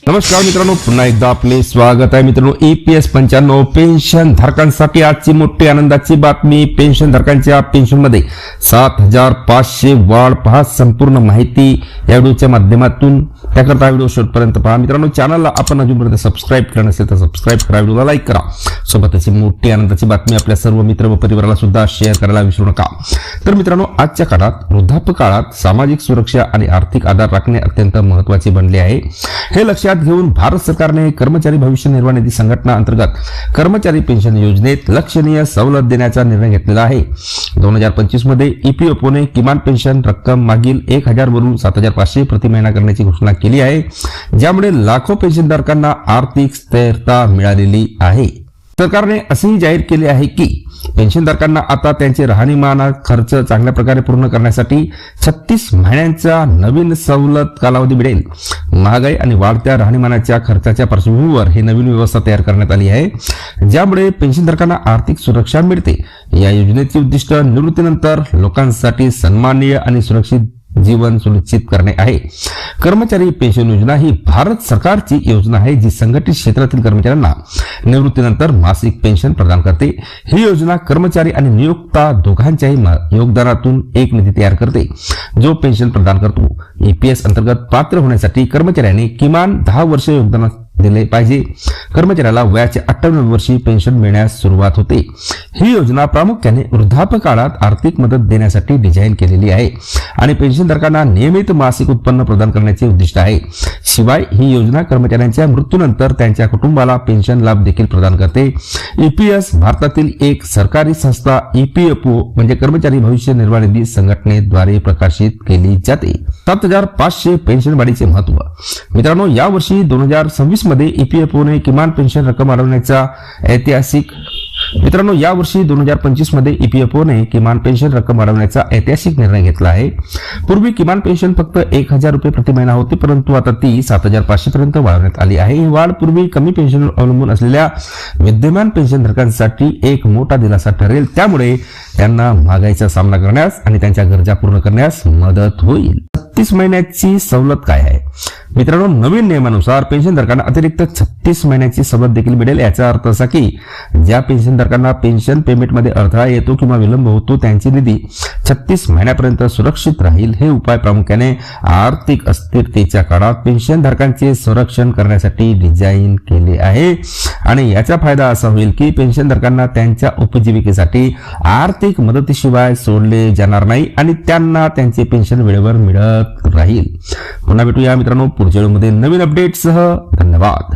नमस्कार मित्रांनो, पुन्हा एकदा आपले स्वागत आहे. मित्रांनो, EPS 95 पेन्शन धारकांसाठी आजची मोठी आनंदाची बातमी. पेन्शन धारकांच्या पेन्शनमध्ये 7,500 वाढ. पहा संपूर्ण माहिती या व्हिडिओच्या माध्यमातून. त्याकरता व्हिडिओ शेवटपर्यंत पहा. मित्रांनो, चॅनलला आपण अजूनपर्यंत सबस्क्राईब केलं नसेल तर सबस्क्राईब करा, व्हिडिओला लाईक करा. सोबतच मोठी आनंदाची बातमी आपल्या सर्व मित्र व परिवाराला सुद्धा शेअर करायला विसरू नका. तर मित्रांनो, आजच्या काळात वृद्धाप्य काळात सामाजिक सुरक्षा आणि आर्थिक आधार राखणे अत्यंत महत्त्वाचे बनले आहे. हे लक्षात घेऊन भारत सरकारने कर्मचारी भविष्य निर्वाह निधी संघटना अंतर्गत कर्मचारी पेन्शन योजनेत लक्षणीय सवलत देण्याचा निर्णय घेतलेला आहे. 2025 मध्ये EPFOने किमान पेन्शन रक्कम मागील 1,000 वरून 7,500 प्रति महिना करण्याची घोषणा केली आहे, ज्यामुळे लाखो पेन्शनधारकांना आर्थिक स्थिरता मिळालेली आहे. सरकारने असेही जाहीर केले आहे की पेन्शनधारकांना आता त्यांचे राहणीमान खर्च चांगल्या प्रकारे पूर्ण करण्यासाठी 36 महिन्यांचा नवीन सवलत कालावधी मिळेल. महागाई आणि वाढत्या राहणीमानाच्या खर्चाच्या पार्श्वभूमीवर ही नवीन व्यवस्था तयार करण्यात आली आहे, ज्यामुळे पेन्शनधारकांना आर्थिक सुरक्षा मिळते. या योजनेचे उद्दिष्ट निवृत्तीनंतर लोकांसाठी सन्माननीय आणि सुरक्षित जीवन सुनिश्चित करणे आहे. कर्मचारी पेन्शन योजना ही भारत सरकारची योजना आहे, जी संघटित क्षेत्रातील कर्मचाऱ्यांना निवृत्तीनंतर मासिक पेन्शन प्रदान करते. ही योजना कर्मचारी आणि नियोक्ता दोघांच्याही योगदानातून एक निधी तयार करते, जो पेन्शन प्रदान करतो. EPS अंतर्गत पात्र होण्यासाठी कर्मचाऱ्याने किमान 10 वर्ष योगदान दिले पाहिजे. कर्मचाऱ्याला वयाच्या 58 वर्षी पेन्शन मिळण्यास सुरुवात होते. ही योजना प्रामुख्याने वृद्धाप्य काळात आर्थिक मदत देण्यासाठी डिझाईन केलेली आहे आणि पेन्शनधारकांना नियमित मासिक उत्पन्न प्रदान करण्याचे उद्दिष्ट आहे. शिवाय ही योजना कर्मचाऱ्यांच्या मृत्यूनंतर त्यांच्या कुटुंबाला पेन्शन लाभ देखील प्रदान करते. EPS भारतातील एक सरकारी संस्था EPFO म्हणजे कर्मचारी भविष्य निर्वाह निधी संघटनेद्वारे प्रकाशित केली जाते. 7,500 पेन्शन वाढीचे महत्त्व. मित्रांनो, यावर्षी 2026 मध्ये EPFOने किमान पेन्शन रक्कम वाढवण्याचा ऐतिहासिक 2025 मध्ये EPFOने किमान पेन्शन रक्कम वाढवण्याचा ऐतिहासिक निर्णय घेतला आहे. पूर्वी किमान पेन्शन फक्त 1,000 रुपये प्रति महिना होती, परंतु आता ती 7,500 पर्यंत वाढवण्यात आली आहे. ही वाढ पूर्वी कमी पेन्शनवर अवलंबून असलेल्या विद्यमान पेन्शनधारकांसाठी एक मोठा दिलासा ठरेल. त्यामुळे त्यांना महागाईचा सामना करण्यास आणि त्यांच्या गरजा पूर्ण करण्यास मदत होईल. 36 महिन्याची सवलत काय आहे? मित्रांनो, नवीन नियमानुसार पेन्शनधारकांना अतिरिक्त 36 महिन्याची सवलत देखील मिळेल. याचा अर्थ असा की ज्या पेन्शनधारकांना पेन्शन पेमेंटमध्ये अडथळा येतो किंवा विलंब होतो, त्यांची निधी 36 महिन्यापर्यंत सुरक्षित राहील. हे उपाय प्रामुख्याने आर्थिक अस्थिरतेच्या काळात पेन्शनधारकांचे संरक्षण करण्यासाठी डिझाईन केले आहे आणि याचा फायदा असा होईल की पेन्शनधारकांना त्यांच्या उपजीविकेसाठी आर्थिक मदतीशिवाय सोडले जाणार नाही आणि त्यांना त्यांचे पेन्शन वेळेवर मिळत राहील. पुन्हा भेटूया मित्रांनो पुढच्या व्हिडिओमध्ये नवीन अपडेटसह. धन्यवाद.